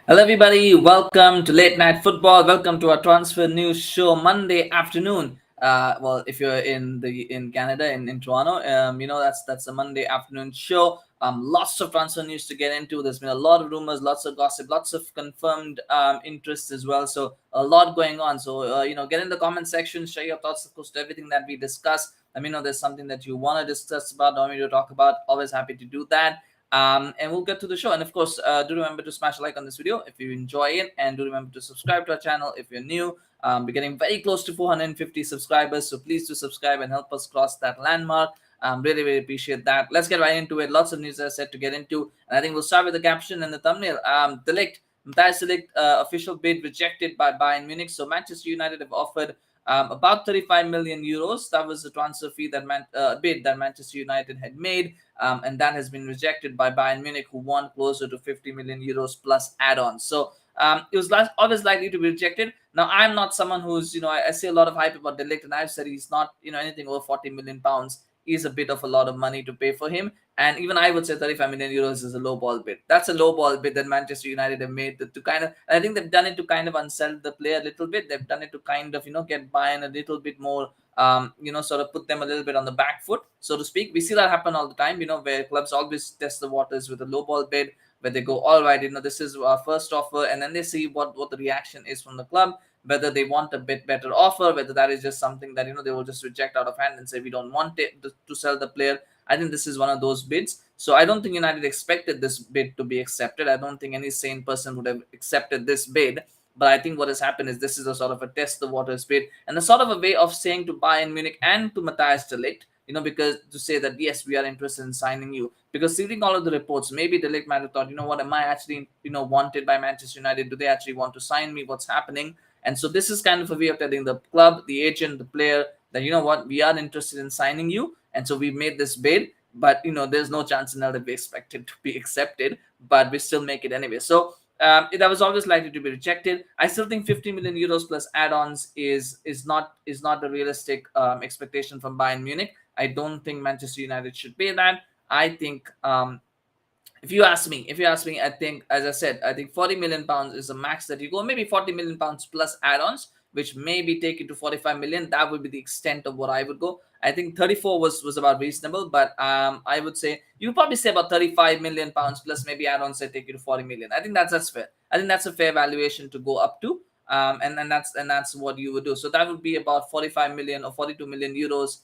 Hello, everybody. Welcome to Late Night Football. Welcome to our transfer news show Monday afternoon. Well, if you're in Canada in Toronto, that's a Monday afternoon show. Lots of transfer news to get into. There's been a lot of rumors, lots of gossip, lots of confirmed interests as well. So a lot going on. So get in the comment section, share your thoughts, of course, to everything that we discuss. Let me know there's something that you want to discuss about, want me to talk about. Always happy to do that. And we'll get to the show. And of course, do remember to smash a like on this video if you enjoy it, and do remember to subscribe to our channel if you're new. We're getting very close to 450 subscribers, so please do subscribe and help us cross that landmark. Really, really appreciate that. Let's get right into it. Lots of news, as I said, to get into, and I think we'll start with the caption and the thumbnail. De Ligt, Mathiijs de Ligt, official bid rejected by Bayern Munich. So Manchester United have offered about 35 million euros. That was the transfer fee that bid that Manchester United had made, and that has been rejected by Bayern Munich, who want closer to 50 million euros plus add-ons. So it was always likely to be rejected. Now, I'm not someone who's, I see a lot of hype about De Ligt, and I've said he's not, anything over 40 million pounds is a bit of a lot of money to pay for him. And even I would say 35 million euros is a low ball bid. That's a low ball bid that Manchester United have made to kind of, I think they've done it to kind of unsell the player a little bit. They've done it to kind of, get Bayern a little bit more, sort of put them a little bit on the back foot, so to speak. We see that happen all the time, where clubs always test the waters with a low ball bid, where they go, all right, this is our first offer, and then they see what the reaction is from the club, whether they want a bit better offer, whether that is just something that, they will just reject out of hand and say, we don't want it to sell the player. I think this is one of those bids. So I don't think United expected this bid to be accepted. I don't think any sane person would have accepted this bid. But I think what has happened is this is a sort of a test the waters bid, and a sort of a way of saying to Bayern Munich and to Mathiijs de Ligt, because to say that, yes, we are interested in signing you. Because reading all of the reports, maybe De Ligt might have thought, what, am I actually, wanted by Manchester United? Do they actually want to sign me? What's happening? And so this is kind of a way of telling the club, the agent, the player that, what, we are interested in signing you. And so we made this bid, but, there's no chance in hell that we expect it to be accepted, but we still make it anyway. So that was always likely to be rejected. I still think 50 million euros plus add-ons is not a realistic expectation from Bayern Munich. I don't think Manchester United should pay that. I think if you ask me, I think, as I said, I think 40 million pounds is the max that you go. Maybe 40 million pounds plus add-ons, which maybe take it to 45 million. That would be the extent of what I would go. I think 34 was about reasonable, but I would say you probably say about 35 million pounds plus maybe add-ons that take you to 40 million. I think that's fair. I think that's a fair valuation to go up to, and that's what you would do. So that would be about 45 million or 42 million euros.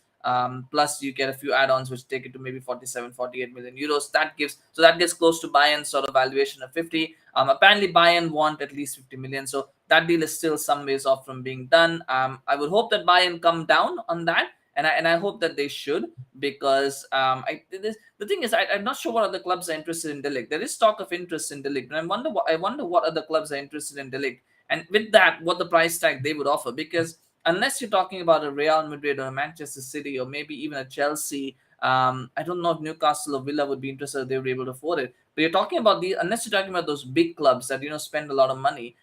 Plus you get a few add-ons which take it to maybe 47, 48 million euros. That gets close to Bayern's sort of valuation of 50. Apparently Bayern want at least 50 million, so that deal is still some ways off from being done. I would hope that Bayern come down on that, and I hope that they should, because the thing is, I'm not sure what other clubs are interested in De Ligt. There is talk of interest in De Ligt, and I wonder what other clubs are interested in De Ligt, and with that, what the price tag they would offer. Because unless you're talking about a Real Madrid or a Manchester City or maybe even a Chelsea, I don't know if Newcastle or Villa would be interested if they were able to afford it. But you're talking about unless you're talking about those big clubs that spend a lot of money,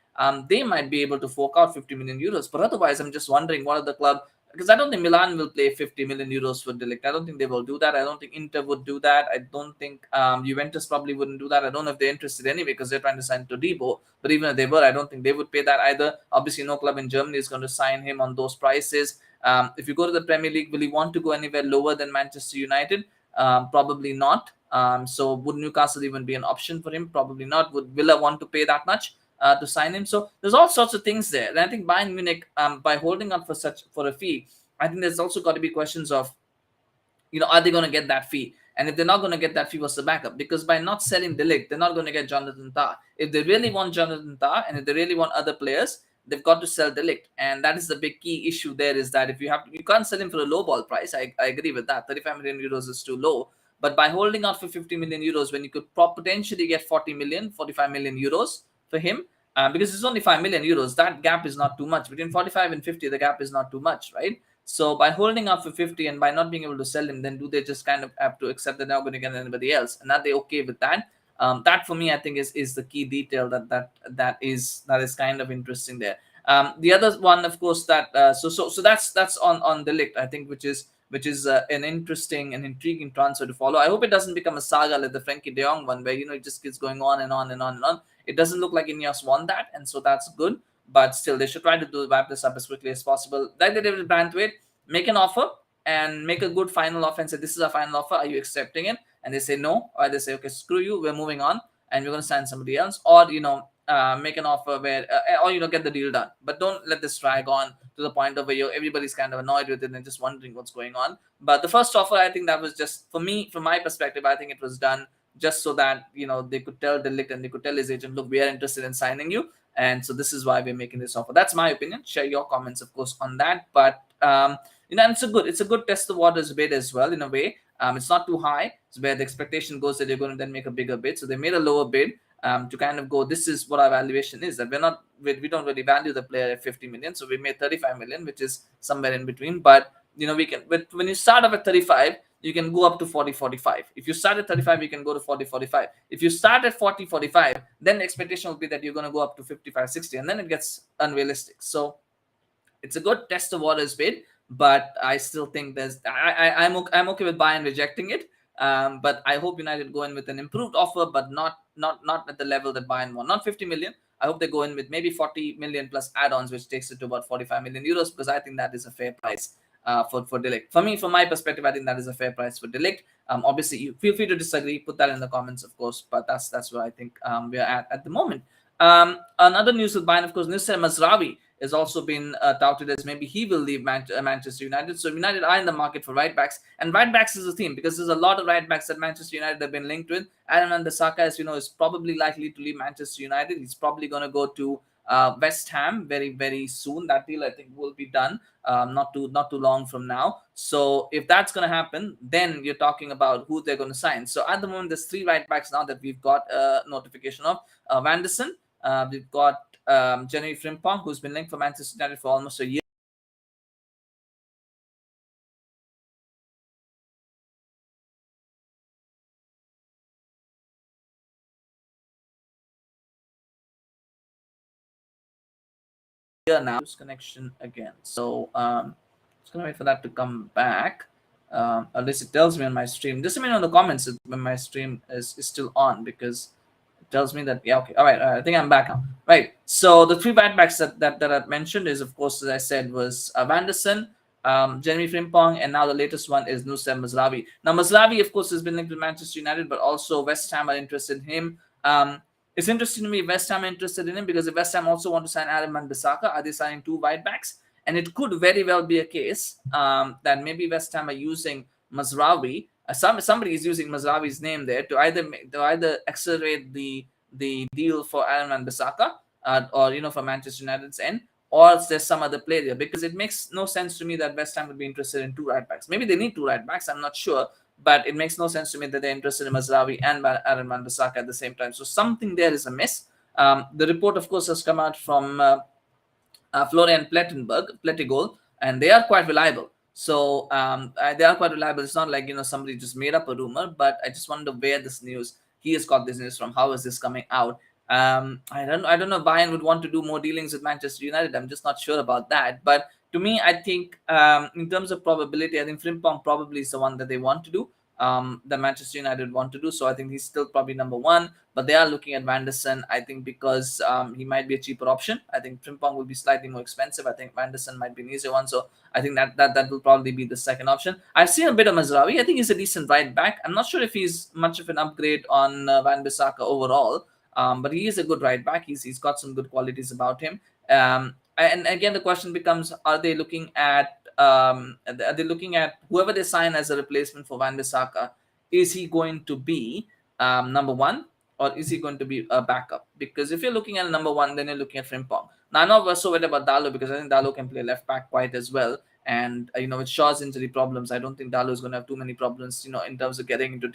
they might be able to fork out 50 million euros. But otherwise, I'm just wondering what other club, because I don't think Milan will pay 50 million euros for De Ligt. I don't think they will do that. I don't think Inter would do that. I don't think Juventus probably wouldn't do that. I don't know if they're interested anyway, because they're trying to sign Todibo. But even if they were, I don't think they would pay that either. Obviously, no club in Germany is going to sign him on those prices. If you go to the Premier League, will he want to go anywhere lower than Manchester United? Probably not. So would Newcastle even be an option for him? Probably not. Would Villa want to pay that much to sign him? So there's all sorts of things there. And I think Bayern Munich, by holding on for a fee, I think there's also got to be questions of, are they going to get that fee? And if they're not going to get that fee, what's the backup? Because by not selling De Ligt, they're not going to get Jonathan Tah. If they really want Jonathan Tah, and if they really want other players, they've got to sell De Ligt. And that is the big key issue there, is that if you can't sell him for a low ball price. I agree with that. 35 million euros is too low. But by holding out for 50 million euros, when you could potentially get 40 million, 45 million euros for him, because it's only 5 million euros, that gap is not too much. Between 45 and 50, the gap is not too much, right? So by holding up for 50 and by not being able to sell him, then do they just kind of have to accept that they're not going to get anybody else? And are they okay with that? That for me, I think is the key detail that is kind of interesting there. The other one, of course, that so that's on De Ligt, I think, which which is an interesting and intriguing transfer to follow. I hope it doesn't become a saga like the Frankie de Jong one, where it just keeps going on and on and on and on. It doesn't look like Ineos want that, and so that's good. But still, they should try to wrap this up as quickly as possible. Like they did with Branthwaite, make an offer and make a good final offer and say, this is our final offer. Are you accepting it? And they say no, or they say, okay, screw you, we're moving on, and we're going to sign somebody else. Or make an offer where, or get the deal done. But don't let this drag on to the point of where everybody's kind of annoyed with it and just wondering what's going on. But the first offer, I think that was just, for me, from my perspective, I think it was done just so that they could tell de Ligt and they could tell his agent, look, we are interested in signing you, and so this is why we're making this offer. That's my opinion. Share your comments, of course, on that. But it's a good test the waters bid as well, in a way. It's not too high. It's where the expectation goes that they're going to then make a bigger bid. So they made a lower bid to kind of go, this is what our valuation is. That we don't really value the player at 50 million. So we made 35 million, which is somewhere in between. But we can, when you start off at 35, you can go up to 40, 45. If you start at 35, you can go to 40, 45. If you start at 40, 45, then the expectation will be that you're going to go up to 55, 60, and then it gets unrealistic. So it's a good test the waters bid, but I still think I'm okay with Bayern rejecting it. But I hope United go in with an improved offer, but not at the level that Bayern want. Not 50 million. I hope they go in with maybe 40 million plus add-ons, which takes it to about 45 million euros, because I think that is a fair price for de Ligt. For me, from my perspective, I think that is a fair price for de Ligt. Obviously, you feel free to disagree. Put that in the comments, of course. But that's where I think we're at the moment. Another news with Bayern, of course, Nusser Mazraoui has also been touted as maybe he will leave Manchester United. So United are in the market for right backs, and right backs is a theme because there's a lot of right backs that Manchester United have been linked with. Aaron Wan-Bissaka, as you know, is probably likely to leave Manchester United. He's probably going to go to West Ham very, very soon. That deal, I think, will be done not too long from now. So if that's going to happen, then you're talking about who they're going to sign. So at the moment, there's 3 right backs now that we've got notification of. Vanderson, we've got Jeremy Frimpong, who's been linked for Manchester United for almost a year now. Connection again. So just gonna wait for that to come back. At least it tells me on my stream. Just let me know in the comments when my stream is still on, because it tells me that, yeah, okay, all right, I think I'm back now. Right. So the 3 right backs that I've mentioned is, of course, as I said, was Vanderson, Jeremy Frimpong, and now the latest one is Nusser Mazraoui. Now Mazraoui, of course, has been linked to Manchester United, but also West Ham are interested in him. It's interesting to me if West Ham are interested in him, because if West Ham also want to sign Aaron Wan-Bissaka, are they signing 2 right backs? And it could very well be a case that maybe West Ham are using Mazraoui. Somebody is using Mazraoui's name there to either accelerate the deal for Aaron Wan-Bissaka or for Manchester United's end, or there's some other player, because it makes no sense to me that West Ham would be interested in 2 right backs. Maybe they need 2 right backs, I'm not sure, but it makes no sense to me that they're interested in Mazraoui and Aaron Wan-Bissaka at the same time. So something there is amiss. The report, of course, has come out from Florian Plettigoal, and they are quite reliable. So they are quite reliable. It's not like somebody just made up a rumor, but I just wonder where he has got this news from. How is this coming out? I don't know if Bayern would want to do more dealings with Manchester United. I'm just not sure about that. But to me, I think in terms of probability, I think Frimpong probably is the one that they want to do. That Manchester United want to do. So I think he's still probably number 1, but they are looking at Vanderson, I think, because he might be a cheaper option. I think Frimpong will be slightly more expensive. I think Vanderson might be an easier one. So I think that will probably be the second option. I've seen a bit of Mazraoui. I think he's a decent right back. I'm not sure if he's much of an upgrade on Wan-Bissaka overall, but he is a good right back. He's got some good qualities about him. And again, the question becomes: are they looking at whoever they sign as a replacement for Wan-Bissaka? Is he going to be number 1, or is he going to be a backup? Because if you're looking at number 1, then you're looking at Frimpong. Now, I'm not so worried about Dalot, because I think Dalot can play left back quite as well. And with Shaw's injury problems, I don't think Dalot is going to have too many problems, in terms of getting into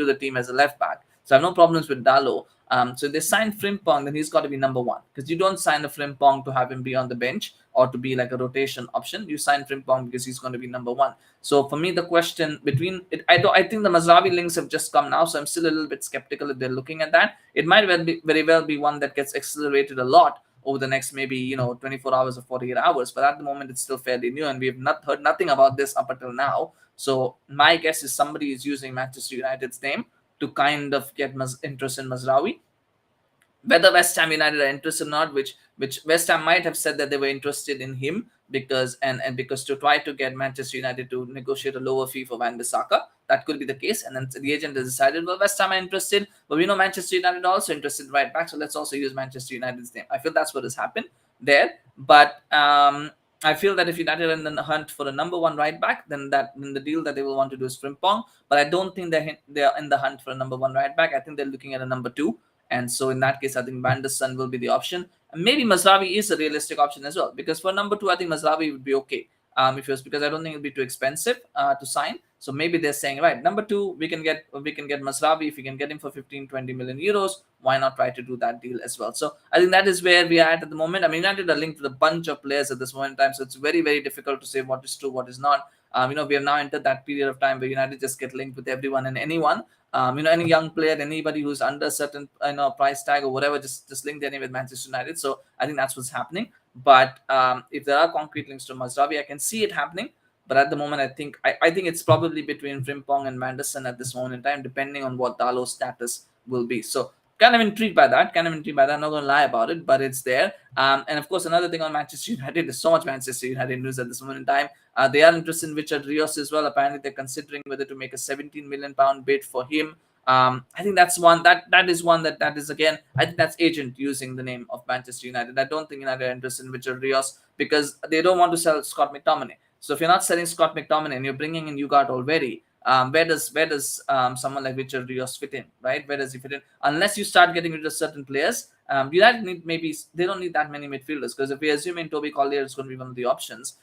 the team as a left back. So I have no problems with Dalot. So if they sign Frimpong, then he's got to be number 1, because you don't sign a Frimpong to have him be on the bench or to be like a rotation option. You sign Frimpong because he's going to be number 1. So for me, the question between it, I think the Mazraoui links have just come now, so I'm still a little bit skeptical if they're looking at that. It might very well be one that gets accelerated a lot over the next maybe 24 hours or 48 hours. But at the moment, it's still fairly new, and we have not heard nothing about this up until now. So my guess is somebody is using Manchester United's name to kind of get interest in Mazraoui. Whether West Ham United are interested or not, which West Ham might have said that they were interested in him because because to try to get Manchester United to negotiate a lower fee for Van Bissaka. That could be the case, and then the agent has decided, well, West Ham are interested, but we know Manchester United are also interested in right back, so let's also use Manchester United's name. I feel that's what has happened there, but I feel that if United are in the hunt for a number one right back, then the deal that they will want to do is Frimpong. But I don't think they're in the hunt for a number one right back. I think they're looking at a number two. And so in that case, I think Vanderson will be the option. And maybe Mazraoui is a realistic option as well. Because for number two, I think Mazraoui would be okay. Because I don't think it'll be too expensive to sign. So maybe they're saying, right, number two, we can get Mazraoui. If we can get him for 15-20 million euros, why not try to do that deal as well? So I think that is where we are at the moment. I mean, United are linked with a bunch of players at this moment in time. So it's very, very difficult to say what is true, what is not. We have now entered that period of time where United just get linked with everyone and anyone. Any young player, anybody who's under a certain price tag or whatever, just link their name with Manchester United. So I think that's what's happening. But if there are concrete links to Mazraoui, I can see it happening. But at the moment, I think it's probably between Frimpong and Vanderson at this moment in time, depending on what Dalot's status will be. So kind of intrigued by that. I'm not going to lie about it, but it's there. And of course, another thing on Manchester United, there's so much Manchester United news at this moment in time. They are interested in Richard Rios as well. Apparently, they're considering whether to make a £17 million bid for him. I think that's one that is again, I think that's agent using the name of Manchester United. I don't think United are interested in Richard Rios because they don't want to sell Scott McTominay. So if you're not selling Scott McTominay and you're bringing in Ugarte already, where does someone like Richard Rios fit in, right? Where does he fit in? Unless you start getting rid of certain players, United they don't need that many midfielders, because if we're assuming Toby Collier is going to be one of the options,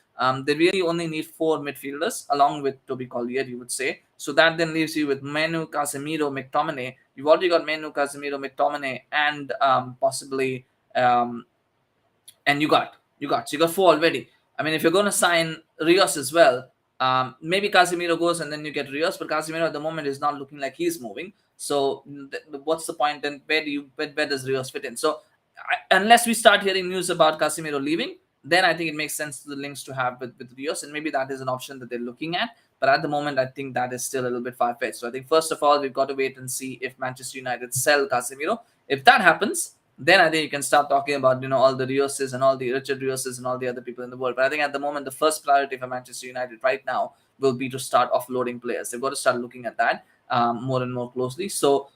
they really only need 4 midfielders along with Toby Collier, you would say. So that then leaves you with Menu, Casemiro, McTominay. You've already got Menu, Casemiro, McTominay, and possibly and Ugarte. So you got 4 already. I mean, if you're going to sign Rios as well, maybe Casemiro goes and then you get Rios, but Casemiro at the moment is not looking like he's moving. So what's the point then? Where does Rios fit in? So unless we start hearing news about Casemiro leaving, then I think it makes sense to the links to have with Rios, and maybe that is an option that they're looking at. But at the moment, I think that is still a little bit far-fetched. So I think first of all, we've got to wait and see if Manchester United sell Casemiro. If that happens, then I think you can start talking about all the Rioses and all the Richard Rioses and all the other people in the world. But I think at the moment, the first priority for Manchester United right now will be to start offloading players. They've got to start looking at that more and more closely. So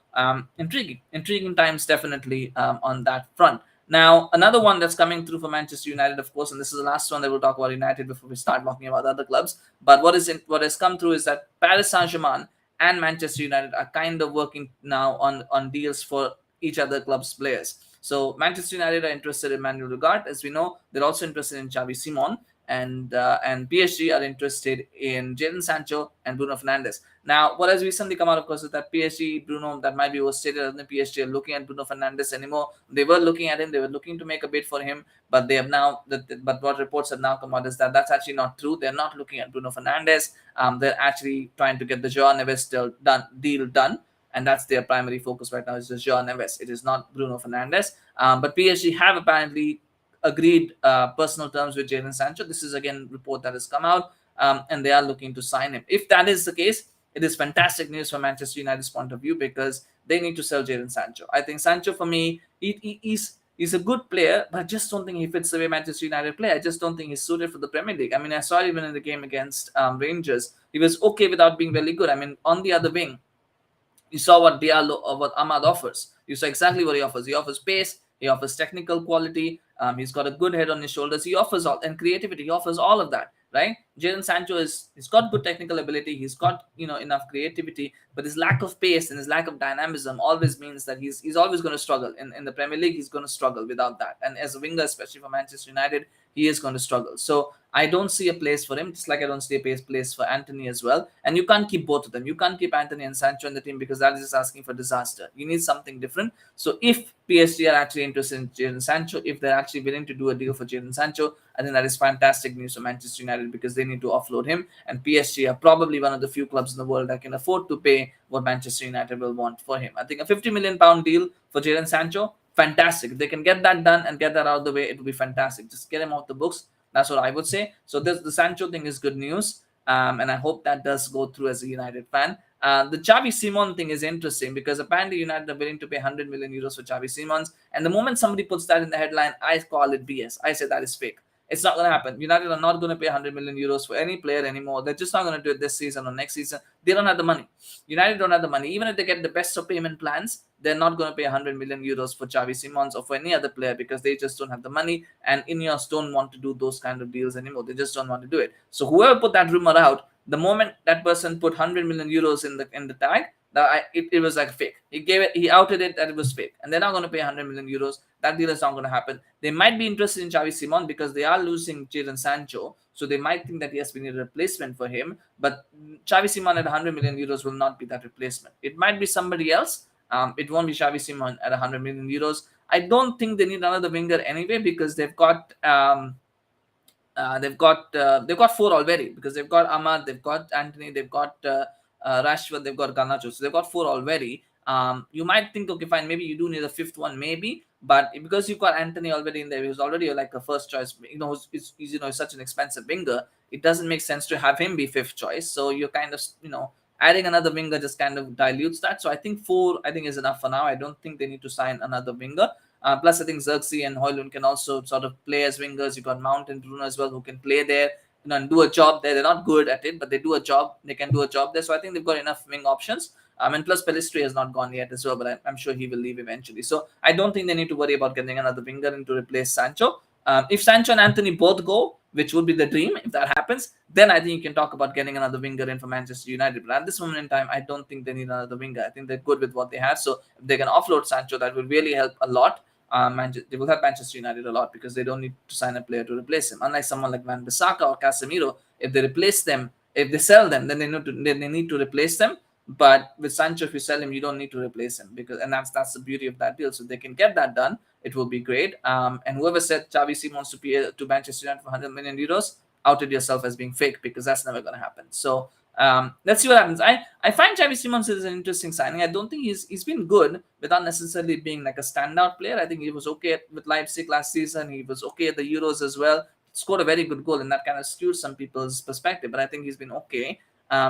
intriguing times definitely on that front. Now, another one that's coming through for Manchester United, of course, and this is the last one that we'll talk about United before we start talking about other clubs. But what has come through is that Paris St Germain and Manchester United are kind of working now on deals for each other club's players. So Manchester United are interested in Manuel Ugarte, as we know. They're also interested in Xavi Simons, and PSG are interested in Jadon Sancho and Bruno Fernandes. Now, what has recently come out, of course, is that PSG, Bruno, that might be overstated. I don't think PSG are looking at Bruno Fernandes anymore. They were looking at him. They were looking to make a bid for him, but they have now. But what reports have now come out is that that's actually not true. They're not looking at Bruno Fernandes. They're actually trying to get the Joao Neves deal done. And that's their primary focus right now, is just Joao Neves. It is not Bruno Fernandes. But PSG have apparently agreed personal terms with Jadon Sancho. This is, again, report that has come out, and they are looking to sign him. If that is the case, it is fantastic news from Manchester United's point of view, because they need to sell Jadon Sancho. I think Sancho, for me, he's a good player, but I just don't think he fits the way Manchester United play. I just don't think he's suited for the Premier League. I mean, I saw it even in the game against Rangers. He was okay without being really good. I mean, on the other wing, you saw what Diallo or what Ahmad offers. You saw exactly what he offers. He offers pace. He offers technical quality. He's got a good head on his shoulders. He offers all, and creativity. He offers all of that, right? Jadon Sancho he's got good technical ability. He's got enough creativity, but his lack of pace and his lack of dynamism always means that he's always going to struggle in the Premier League. He's going to struggle without that. And as a winger, especially for Manchester United, he is going to struggle. So I don't see a place for him, just like I don't see a place for Antony as well. And you can't keep both of them. You can't keep Antony and Sancho in the team, because that is just asking for disaster. You need something different. So if PSG are actually interested in Jadon Sancho, if they're actually willing to do a deal for Jadon Sancho, I think that is fantastic news for Manchester United, because they need to offload him. And PSG are probably one of the few clubs in the world that can afford to pay what Manchester United will want for him. I think a £50 million deal for Jadon Sancho, fantastic. If they can get that done and get that out of the way, it will be fantastic. Just get him off the books. That's what I would say. So the Sancho thing is good news, and I hope that does go through as a United fan. The Xavi Simons thing is interesting because apparently United are willing to pay 100 million euros for Xavi Simons, and the moment somebody puts that in the headline, I call it BS. I say that is fake. It's not going to happen. United are not going to pay 100 million euros for any player anymore. They're just not going to do it this season or next season. They don't have the money. United don't have the money. Even if they get the best of payment plans, they're not going to pay 100 million euros for Xavi Simons or for any other player because they just don't have the money. And Ineos don't want to do those kind of deals anymore. They just don't want to do it. So whoever put that rumor out, the moment that person put 100 million euros in the tag, it was like fake. He outed it that it was fake, and they're not going to pay 100 million euros. That deal is not going to happen. They might be interested in Xavi Simons because they are losing Jadon Sancho, so they might think that yes, we need a replacement for him. But Xavi Simons at 100 million euros will not be that replacement. It might be somebody else. It won't be Xavi Simons at 100 million euros. I don't think they need another winger anyway because they've got. They've got four already because they've got Ahmad, they've got Anthony, they've got Rashford, they've got Garnacho. So they've got four already. You might think, okay, fine, maybe you do need a fifth one, maybe, but because you've got Anthony already in there, who's already like a first choice, he's such an expensive winger, it doesn't make sense to have him be fifth choice. So you're kind of adding another winger just kind of dilutes that. So I think four, is enough for now. I don't think they need to sign another winger. Plus, I think Xerxes and Højlund can also sort of play as wingers. You got Mount and Bruno as well who can play there, and do a job there. They're not good at it, but they do a job. They can do a job there. So I think they've got enough wing options. And plus, Pellistri has not gone yet as well, but I'm sure he will leave eventually. So I don't think they need to worry about getting another winger in to replace Sancho. If Sancho and Anthony both go, which would be the dream, if that happens, then I think you can talk about getting another winger in for Manchester United. But at this moment in time, I don't think they need another winger. I think they're good with what they have. So if they can offload Sancho, that will really help a lot. They will help Manchester United a lot because they don't need to sign a player to replace him. Unlike someone like Van Bissaka or Casemiro, if they replace them, if they sell them, then they need to replace them. But with Sancho, if you sell him, you don't need to replace him and that's the beauty of that deal. So they can get that done. It will be great. And whoever said Xavi Simons to Manchester United for 100 million euros outed yourself as being fake because that's never going to happen. So let's see what happens. I find Xavi Simons is an interesting signing. I don't think he's been good without necessarily being like a standout player. I think he was okay with Leipzig last season. He was okay at the Euros as well. Scored a very good goal, and that kind of skewed some people's perspective. But I think he's been okay.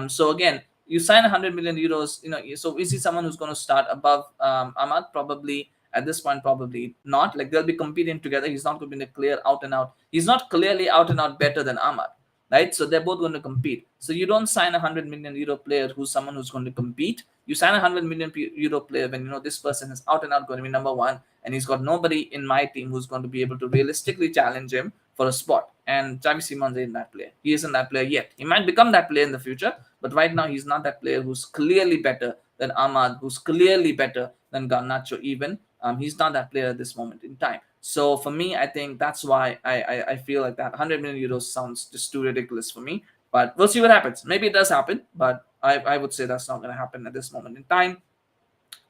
So again, you sign 100 million euros. So is he someone who's going to start above Ahmad? Probably. At this point, probably not. Like they'll be competing together. He's not going to be the clear out and out. He's not clearly out and out better than Ahmad. Right, so they're both going to compete. So you don't sign a 100 million euro player who's someone who's going to compete. You sign a 100 million euro player when this person is out and out going to be number one, and he's got nobody in my team who's going to be able to realistically challenge him for a spot. And Xavi Simons isn't that player. He isn't that player yet. He might become that player in the future, but right now he's not that player who's clearly better than Ahmad, who's clearly better than Garnacho even. He's not that player at this moment in time. So for me, I think that's why I feel like that 100 million euros sounds just too ridiculous for me. But we'll see what happens. Maybe it does happen, but I would say that's not going to happen at this moment in time.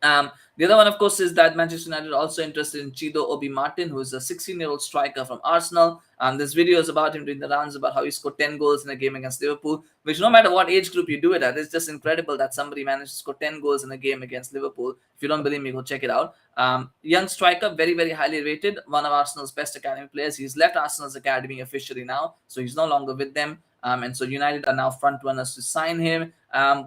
The other one, of course, is that Manchester United are also interested in Chido Obi Martin, who is a 16-year-old striker from Arsenal. There's videos about him doing the rounds about how he scored 10 goals in a game against Liverpool, which no matter what age group you do it at, it's just incredible that somebody managed to score 10 goals in a game against Liverpool. If you don't believe me, go check it out. Young striker, very, very highly rated, one of Arsenal's best academy players. He's left Arsenal's academy officially now, so he's no longer with them. And so United are now front runners to sign him.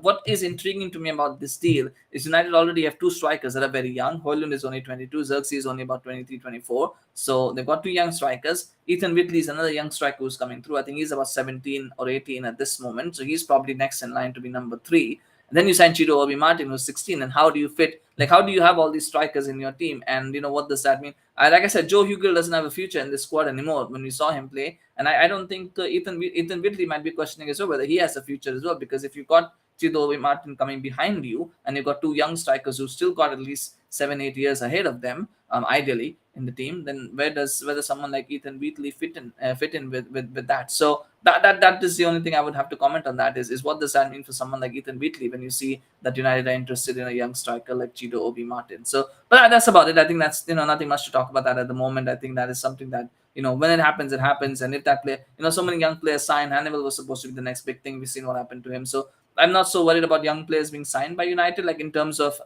What is intriguing to me about this deal is United already have two strikers that are very young. Højlund is only 22. Xerxes is only about 23, 24. So they've got two young strikers. Ethan Whitley is another young striker who's coming through. I think he's about 17 or 18 at this moment. So he's probably next in line to be number 3. And then you sign Chido Obi Martin, who's 16. And how do you fit? Like, how do you have all these strikers in your team? And, what does that mean? Like I said, Joe Hugill doesn't have a future in this squad anymore when we saw him play. And I don't think Ethan Whitley might be questioning as well whether he has a future as well. Because if you've got Chido Obi Martin coming behind you and you've got two young strikers who still got at least 7-8 years ahead of them, ideally in the team, then where does someone like Ethan Whitley fit in with that? So that is the only thing I would have to comment on. That is what does that mean for someone like Ethan Whitley when you see that United are interested in a young striker like Chido Obi Martin. So, but that's about it. I think that's nothing much to talk about that at the moment. I think that is something that when it happens, it happens. And if that player, so many young players signed, Hannibal was supposed to be the next big thing. We've seen what happened to him. So I'm not so worried about young players being signed by United, like in terms of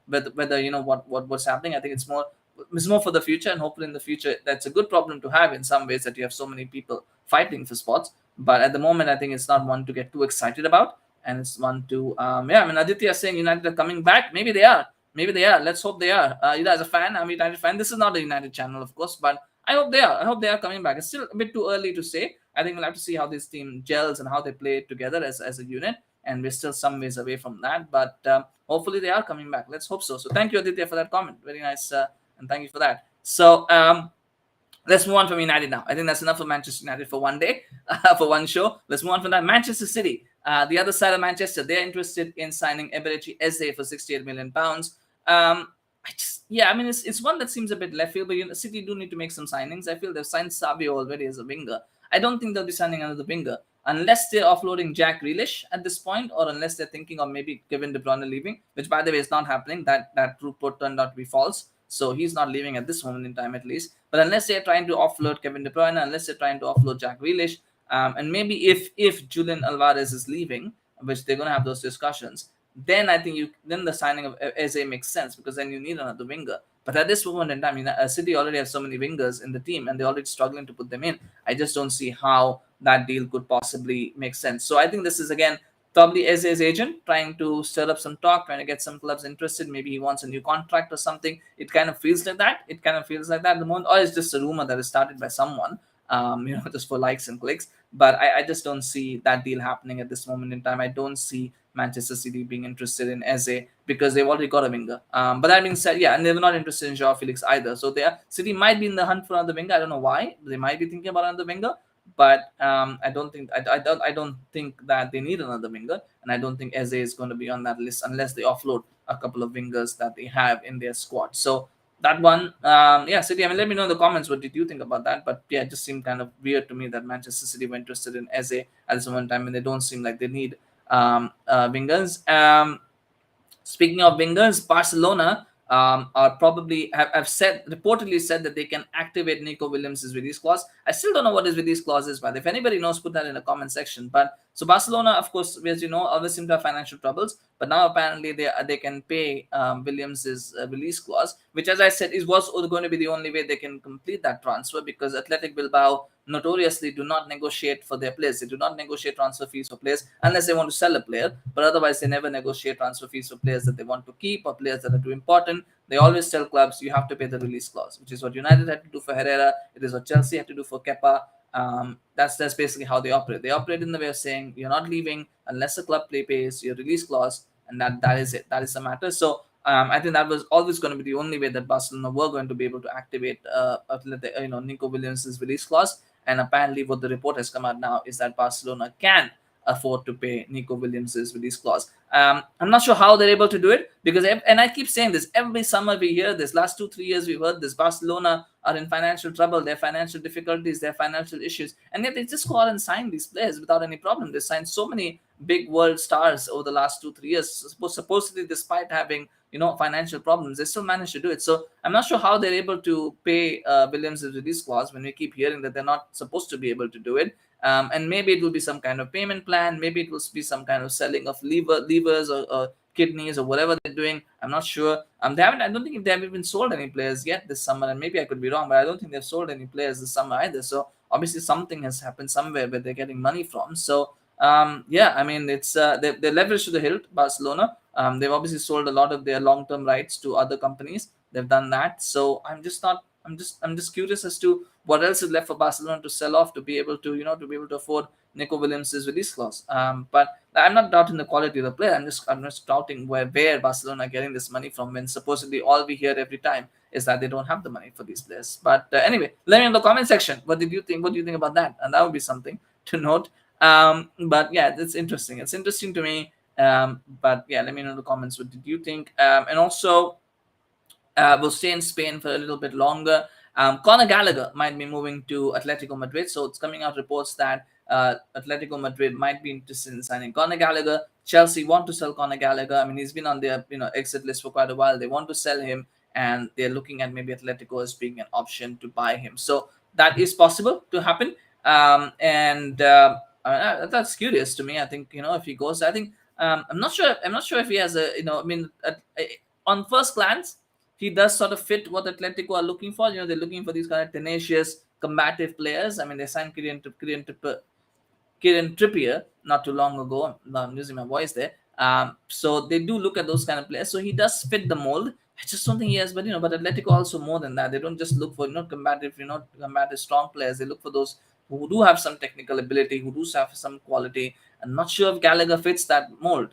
whether what's happening. I think it's more it's more for the future, and hopefully in the future that's a good problem to have in some ways, that you have so many people fighting for spots. But at the moment, I think it's not one to get too excited about, and it's one to yeah. I mean, Aditya is saying United are coming back. Maybe they are. Maybe they are. Let's hope they are. As a fan, I'm a United fan. This is not a United channel, of course, but I hope they are. I hope they are coming back. It's still a bit too early to say. I think we'll have to see how this team gels and how they play together as a unit. And we're still some ways away from that. But hopefully they are coming back. Let's hope so. So thank you, Aditya, for that comment. Very nice. And thank you for that. So let's move on from United now. I think that's enough for Manchester United for one day, for one show. Let's move on from that. Manchester City, the other side of Manchester, they're interested in signing Eberechi Eze for £68 million. I mean, it's one that seems a bit left field, but City do need to make some signings. I feel they've signed Savio already as a winger. I don't think they'll be signing another winger unless they're offloading Jack Grealish at this point, or unless they're thinking of maybe Kevin De Bruyne leaving, which, by the way, is not happening. That report turned out to be false. So he's not leaving at this moment in time, at least. But unless they're trying to offload Kevin De Bruyne, unless they're trying to offload Jack Grealish, and maybe if Julian Alvarez is leaving, which they're going to have those discussions, then I think then the signing of Eze makes sense, because then you need another winger. But at this moment in time, City already has so many wingers in the team, and they're already struggling to put them in. I just don't see how that deal could possibly make sense. So I think this is, again, probably Eze's agent trying to stir up some talk, trying to get some clubs interested. Maybe he wants a new contract or something. It kind of feels like that. At the moment, or it's just a rumor that is started by someone, just for likes and clicks. But I just don't see that deal happening at this moment in time. I don't see Manchester City being interested in Eze, because they've already got a winger. But that being said, and they're not interested in Joao Felix either. So City might be in the hunt for another winger. I don't know why. They might be thinking about another winger. But I don't think that they need another winger, and I don't think Eze is going to be on that list unless they offload a couple of wingers that they have in their squad. So that one, City. I mean, let me know in the comments what did you think about that. But yeah, it just seemed kind of weird to me that Manchester City were interested in Eze at this one time, and they don't seem like they need wingers. Speaking of wingers, Barcelona are probably have reportedly said that they can activate Nico Williams' release clause. I still don't know what his release clause is, but if anybody knows, put that in the comment section. But so Barcelona, of course, as you know, always seem to have financial troubles, but now apparently they can pay Williams' release clause, which, as I said, was going to be the only way they can complete that transfer, because Athletic Bilbao notoriously do not negotiate for their players. They do not negotiate transfer fees for players unless they want to sell a player, but otherwise they never negotiate transfer fees for players that they want to keep or players that are too important. They always tell clubs you have to pay the release clause, which is what United had to do for Herrera. It is what Chelsea had to do for Kepa. That's basically how they operate. They operate in the way of saying you're not leaving unless a club pays your release clause, and that is it. That is the matter. So I think that was always going to be the only way that Barcelona were going to be able to activate Nico Williams' release clause. And apparently what the report has come out now is that Barcelona can afford to pay Nico Williams' release clause. I'm not sure how they're able to do it, because, and I keep saying this, every summer we hear this, last 2-3 years we've heard this, Barcelona are in financial trouble, their financial difficulties, their financial issues, and yet they just go out and sign these players without any problem. They signed so many big world stars over the last 2-3 years, supposedly despite having financial problems, they still managed to do it. So I'm not sure how they're able to pay Williams' release clause when we keep hearing that they're not supposed to be able to do it. And maybe it will be some kind of payment plan. Maybe it will be some kind of selling of levers or kidneys or whatever they're doing. I'm not sure. I don't think they have even sold any players yet this summer, and maybe I could be wrong, but I don't think they've sold any players this summer either. So obviously something has happened somewhere where they're getting money from. So I mean, it's they're leveraged to the hilt, Barcelona. They've obviously sold a lot of their long-term rights to other companies. They've done that. So I'm just curious as to what else is left for Barcelona to sell off to be able to afford Nico Williams' release clause. But I'm not doubting the quality of the player. I'm just doubting where Barcelona are getting this money from, when supposedly all we hear every time is that they don't have the money for these players. But anyway, let me know in the comment section. What do you think about that? And that would be something to note. But yeah, it's interesting. It's interesting to me. But yeah, let me know in the comments, what did you think? And also, we'll stay in Spain for a little bit longer. Conor Gallagher might be moving to Atletico Madrid. So it's coming out reports that Atletico Madrid might be interested in signing Conor Gallagher. Chelsea want to sell Conor Gallagher. I mean, he's been on their exit list for quite a while. They want to sell him, and they're looking at maybe Atletico as being an option to buy him. So that is possible to happen. That's curious to me. I think if he goes, I think I'm not sure if he has a on first glance, he does sort of fit what Atletico are looking for. They're looking for these kind of tenacious, combative players. I mean, they signed Kieran Trippier not too long ago. I'm losing my voice there. So they do look at those kind of players. So he does fit the mold. I just don't think he has, but Atletico also more than that. They don't just look for combative strong players. They look for those who do have some technical ability, who do have some quality. I'm not sure if Gallagher fits that mold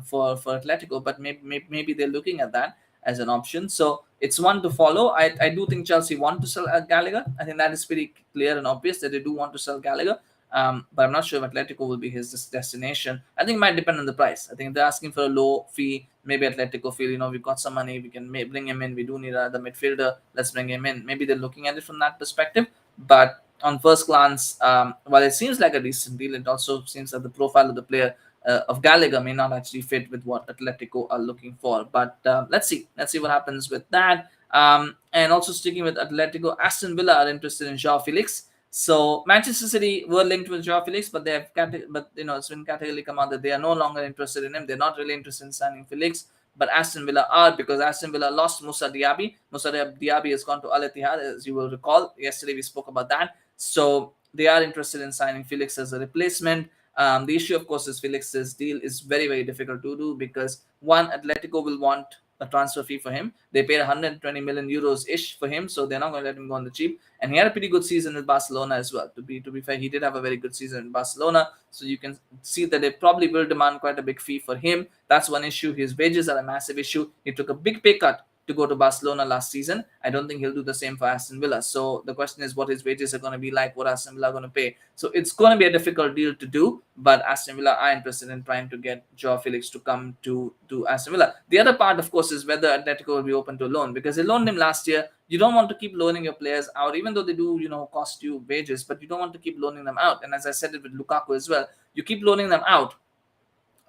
for Atletico, but maybe they're looking at that as an option. So it's one to follow. I do think Chelsea want to sell Gallagher. I think that is pretty clear and obvious that they do want to sell Gallagher. But I'm not sure if Atletico will be his destination. I think it might depend on the price. I think if they're asking for a low fee, maybe Atletico feel, we've got some money, we can bring him in. We do need another midfielder. Let's bring him in. Maybe they're looking at it from that perspective. But on first glance, while it seems like a decent deal, it also seems that the profile of the player of Gallagher may not actually fit with what Atletico are looking for. But let's see. Let's see what happens with that. And also sticking with Atletico, Aston Villa are interested in Joao Felix. So Manchester City were linked with Joao Felix, but it's been categorically come out that they are no longer interested in him. They're not really interested in signing Felix, but Aston Villa are, because Aston Villa lost Moussa Diaby. Moussa Diaby has gone to Al Ittihad, as you will recall. Yesterday we spoke about that. So they are interested in signing Felix as a replacement. The issue, of course, is Felix's deal is very, very difficult to do because one, Atletico will want a transfer fee for him. They paid 120 million euros ish for him, so they're not going to let him go on the cheap. And he had a pretty good season with Barcelona as well. To be fair, he did have a very good season in Barcelona, so you can see that they probably will demand quite a big fee for him. That's one issue. His wages are a massive issue. He took a big pay cut to go to Barcelona last season. I don't think he'll do the same for Aston Villa. So the question is what his wages are going to be like, what Aston Villa are going to pay. So it's going to be a difficult deal to do, but Aston Villa are interested in trying to get Joao Felix to come to Aston Villa. The other part, of course, is whether Atletico will be open to a loan, because they loaned him last year. You don't want to keep loaning your players out, even though they do, cost you wages, but you don't want to keep loaning them out. And as I said it with Lukaku as well, you keep loaning them out,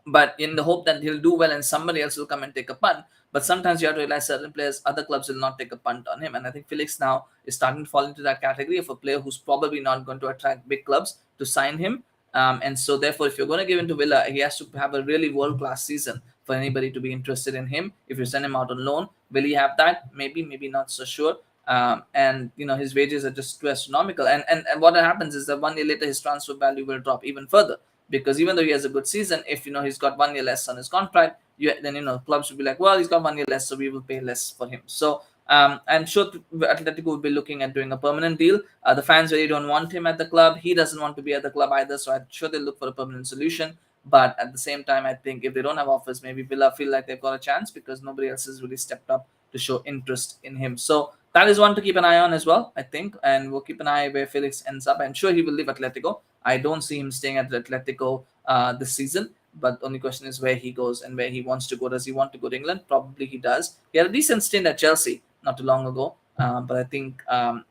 but in the hope that he'll do well and somebody else will come and take a punt. But sometimes you have to realize certain players, other clubs will not take a punt on him. And I think Felix now is starting to fall into that category of a player who's probably not going to attract big clubs to sign him. And so therefore, if you're going to give him to Villa, he has to have a really world-class season for anybody to be interested in him. If you send him out on loan, will he have that? Maybe not so sure. And his wages are just too astronomical. And what happens is that 1 year later, his transfer value will drop even further. Because even though he has a good season, if he's got 1 year less on his contract, then clubs will be like, well, he's got 1 year less, so we will pay less for him. So I'm sure Atletico will be looking at doing a permanent deal. The fans really don't want him at the club. He doesn't want to be at the club either, so I'm sure they'll look for a permanent solution. But at the same time, I think if they don't have offers, maybe Villa feel like they've got a chance because nobody else has really stepped up to show interest in him. So that is one to keep an eye on as well, I think. And we'll keep an eye where Felix ends up. I'm sure he will leave Atletico. I don't see him staying at Atletico this season. But the only question is where he goes and where he wants to go. Does he want to go to England? Probably he does. He had a decent stint at Chelsea not too long ago. But I think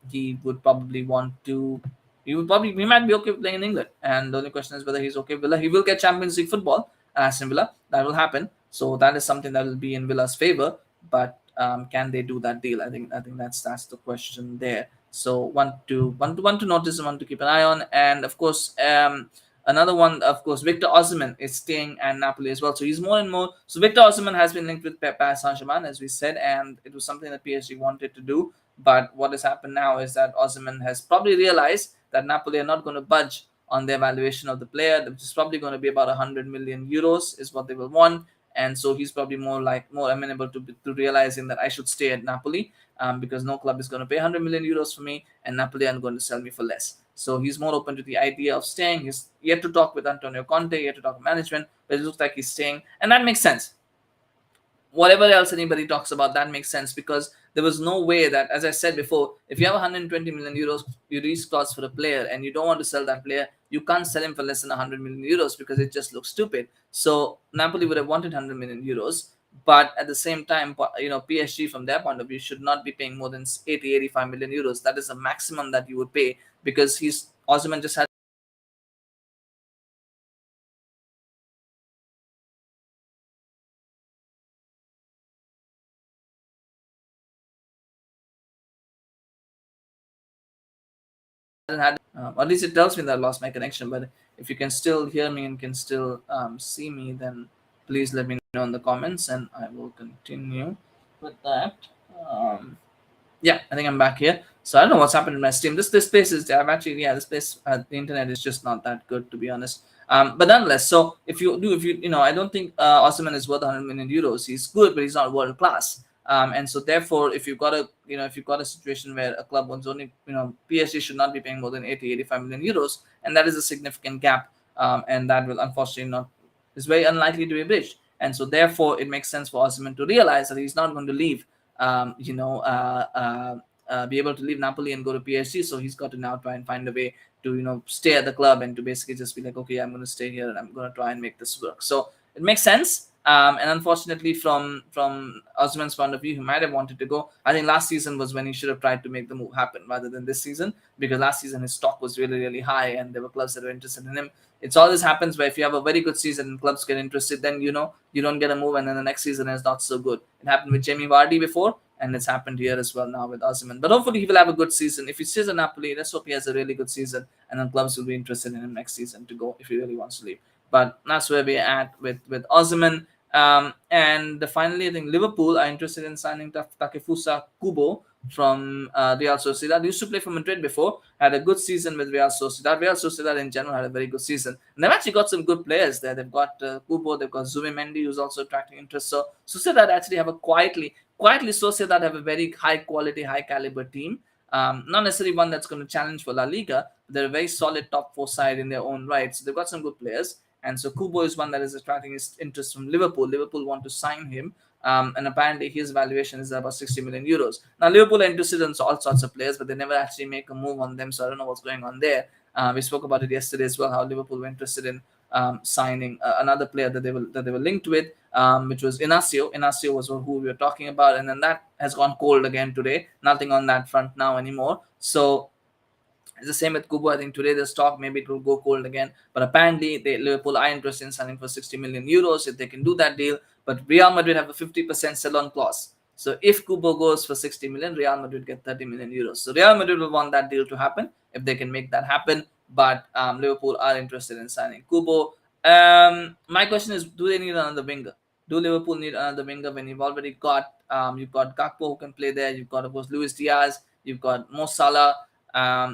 he would probably want to. He might be okay playing in England. And the only question is whether he's okay with Villa. He will get Champions League football at Aston Villa. That will happen. So that is something that will be in Villa's favor. But can they do that deal? I think that's the question there. So one to notice and one to keep an eye on. And of course, another one, of course, Victor Osimhen is staying at Napoli as well. So he's more and more. So Victor Osimhen has been linked with Paris St Germain, as we said, and it was something that PSG wanted to do. But what has happened now is that Osimhen has probably realized that Napoli are not going to budge on their valuation of the player, which is probably going to be about 100 million euros is what they will want. And so he's probably more amenable to realizing that I should stay at Napoli because no club is going to pay 100 million euros for me, and Napoli are going to sell me for less. So he's more open to the idea of staying. He's yet to talk with Antonio Conte, yet to talk with management, but it looks like he's staying, and that makes sense. Whatever else anybody talks about, that makes sense because there was no way that, as I said before, if you have 120 million euros release clause for a player and you don't want to sell that player, you can't sell him for less than 100 million euros because it just looks stupid. So Napoli would have wanted 100 million euros, but at the same time, PSG from their point of view should not be paying more than 85 million euros. That is the maximum that you would pay because Osimhen just had had at least it tells me that I lost my connection. But if you can still hear me and can still see me, then please let me know in the comments and I will continue with that. Um, yeah, I think I'm back here. So I don't know what's happened in my Steam. This place is I'm actually this place the internet is just not that good, to be honest. But nonetheless, so if you I don't think Osimhen is worth 100 million euros. He's good, but he's not world class. And so therefore, if you've got a situation where a club wants only PSG should not be paying more than 85 million euros, and that is a significant gap, and that will unfortunately not is very unlikely to be bridged. And so therefore, it makes sense for Osimhen to realize that he's not going to leave be able to leave Napoli and go to PSG. So he's got to now try and find a way to stay at the club and to basically just be like, okay, I'm going to stay here and I'm going to try and make this work. So it makes sense. And unfortunately, from Osman's point of view, he might have wanted to go. I think last season was when he should have tried to make the move happen rather than this season, because last season his stock was really, really high and there were clubs that were interested in him. It's always happens where if you have a very good season and clubs get interested, then you don't get a move, and then the next season is not so good. It happened with Jamie Vardy before, and it's happened here as well now with Osimhen. But hopefully he will have a good season. If he stays in Napoli, let's hope he has a really good season, and then clubs will be interested in him next season to go if he really wants to leave. But that's where we're at with Osimhen. And finally, I think Liverpool are interested in signing Takefusa Kubo from Real Sociedad. He used to play for Madrid before, had a good season with Real Sociedad. Real Sociedad in general had a very good season. And they've actually got some good players there. They've got Kubo, they've got Zubimendi, who's also attracting interest. So Sociedad actually have a quietly Sociedad have a very high quality, high caliber team. Not necessarily one that's going to challenge for La Liga. But they're a very solid top four side in their own right. So they've got some good players. And so Kubo is one that is attracting his interest from Liverpool. Liverpool want to sign him. And apparently his valuation is about 60 million euros. Now, Liverpool are interested in all sorts of players, but they never actually make a move on them. So I don't know what's going on there. We spoke about it yesterday as well, how Liverpool were interested in signing another player that they were linked with, which was Inacio. Inacio was who we were talking about. And then that has gone cold again today. Nothing on that front now anymore. So it's the same with Kubo. I think today there's talk maybe it will go cold again. But apparently Liverpool are interested in signing for 60 million euros if they can do that deal. But Real Madrid have a 50% sell-on clause. So if Kubo goes for 60 million, Real Madrid get 30 million euros. So Real Madrid will want that deal to happen if they can make that happen. But Liverpool are interested in signing Kubo. My question is, do they need another winger? Do Liverpool need another winger when you've already got you've got Gakpo who can play there, you've got of course Luis Diaz, you've got Mo Salah,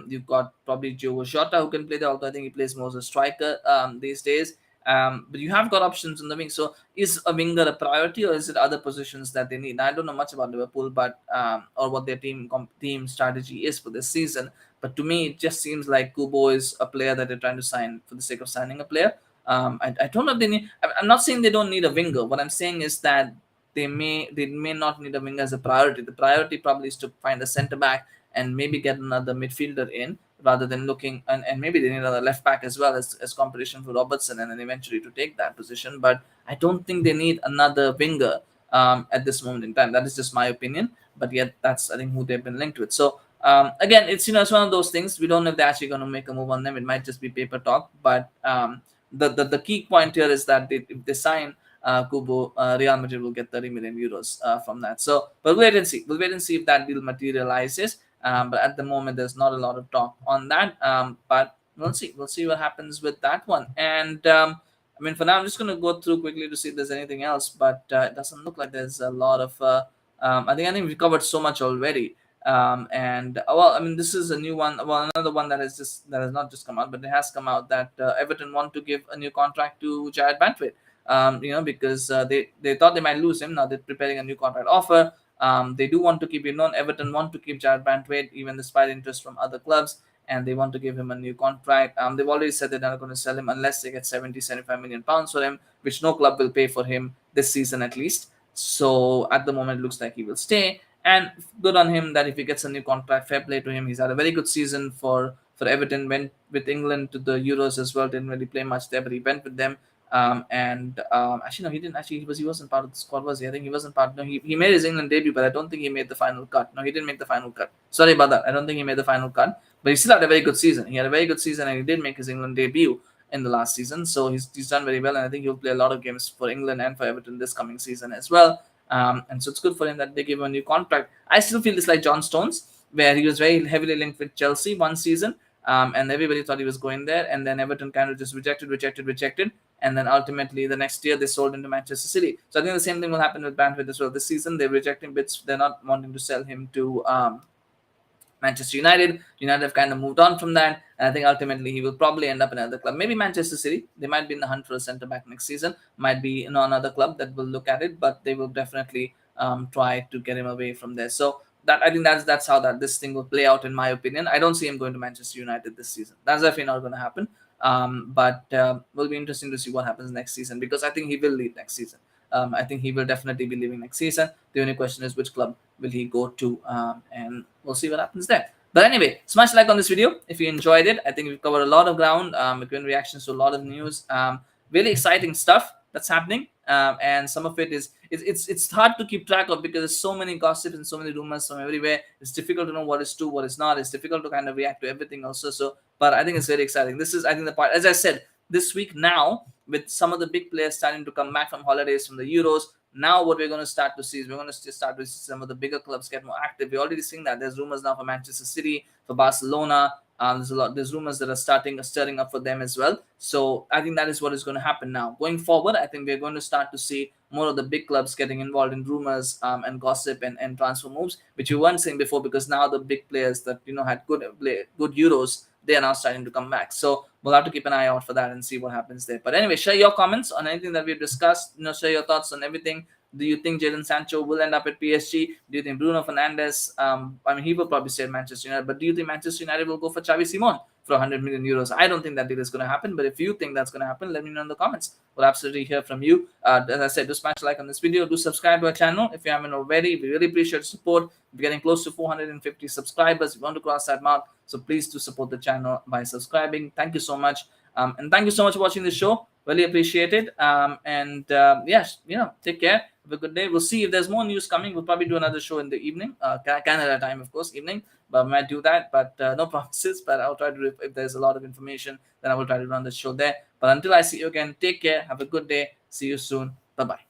you've got probably Diogo Jota who can play there, although I think he plays more as a striker these days. But you have got options in the wing. So is a winger a priority, or is it other positions that they need? Now, I don't know much about Liverpool, but or what their team strategy is for this season. But to me, it just seems like Kubo is a player that they're trying to sign for the sake of signing a player. I don't know if they need. I'm not saying they don't need a winger. What I'm saying is that they may not need a winger as a priority. The priority probably is to find a centre back and maybe get another midfielder in, rather than looking and maybe they need another left back as well as competition for Robertson and then eventually to take that position. But I don't think they need another winger at this moment in time. That is just my opinion. But yet that's I think who they've been linked with. So again, it's it's one of those things. We don't know if they're actually going to make a move on them. It might just be paper talk. But the key point here is that if they sign Kubo, Real Madrid will get 30 million euros from that. So we'll wait and see. We'll wait and see if that deal materializes. But at the moment, there's not a lot of talk on that. But we'll see. We'll see what happens with that one. And I mean, for now, I'm just going to go through quickly to see if there's anything else. But it doesn't look like there's a lot of. I think we covered so much already. And well, I mean, this is a new one. Well, another one that has not just come out, but it has come out that Everton want to give a new contract to Jared Bantway. Because they thought they might lose him. Now they're preparing a new contract offer. They do want to keep him known. Everton want to keep Jared Bantway, even despite interest from other clubs, and they want to give him a new contract. They've already said they're not going to sell him unless they get 75 million pounds for him, which no club will pay for him this season at least. So at the moment, it looks like he will stay. And good on him that if he gets a new contract, fair play to him. He's had a very good season for Everton. Went with England to the Euros as well. Didn't really play much there, but he went with them. Actually no, he didn't. Actually, he wasn't part of the squad, was he? I think he wasn't part. No, he made his England debut, but I don't think he made the final cut. No, he didn't make the final cut. Sorry about that. I don't think he made the final cut. But he still had a very good season. He had a very good season, and he did make his England debut in the last season. So he's done very well, and I think he'll play a lot of games for England and for Everton this coming season as well. And so it's good for him that they give him a new contract. I still feel it's like John Stones, where he was very heavily linked with Chelsea one season. and everybody thought he was going there. And then Everton kind of just rejected. And then ultimately the next year they sold him to Manchester City. So I think the same thing will happen with Brantford as well. This season they're rejecting bids. They're not wanting to sell him to Manchester United. United have kind of moved on from that, and I think ultimately he will probably end up in another club. Maybe Manchester City. They might be in the hunt for a centre back next season. Might be another club that will look at it, but they will definitely try to get him away from there. So that I think that's how this thing will play out in my opinion. I don't see him going to Manchester United this season. That's definitely not going to happen. But will be interesting to see what happens next season, because I think he will leave next season. I think he will definitely be leaving next season. The only question is which club will he go to, and we'll see what happens there. But anyway, smash like on this video if you enjoyed it. I think we've covered a lot of ground. We've given reactions to a lot of news. Really exciting stuff that's happening, and some of it is it's hard to keep track of because there's so many gossips and so many rumors from everywhere. It's difficult to know what is true, what is not. It's difficult to kind of react to everything also. So, but I think it's very exciting. This is, I think, the part, as I said, this week now, with some of the big players starting to come back from holidays, from the Euros. Now what we're going to start to see is we're going to start to see some of the bigger clubs get more active. We're already seeing that. There's rumors now for Manchester City, for Barcelona. There's rumors that are stirring up for them as well. So I think that is what is going to happen now. Going forward, I think we're going to start to see more of the big clubs getting involved in rumors and gossip and transfer moves, which we weren't seeing before, because now the big players that had good Euros, they are now starting to come back. So we'll have to keep an eye out for that and see what happens there. But anyway, share your comments on anything that we've discussed. Share your thoughts on everything. Do you think Jadon Sancho will end up at PSG? Do you think Bruno Fernandes? He will probably stay at Manchester United. But do you think Manchester United will go for Xavi Simons for 100 million euros? I don't think that deal is going to happen. But if you think that's going to happen, let me know in the comments. We'll absolutely hear from you. As I said, do smash a like on this video. Do subscribe to our channel if you haven't already. We really appreciate your support. We're getting close to 450 subscribers. We want to cross that mark. So please do support the channel by subscribing. Thank you so much. And thank you so much for watching the show. Really appreciate it. Yes, take care. Have a good day. We'll see if there's more news coming. We'll probably do another show in the evening, Canada time, of course, evening. But we might do that. But no promises. But I'll try to, if there's a lot of information, then I will try to run the show there. But until I see you again, take care. Have a good day. See you soon. Bye-bye.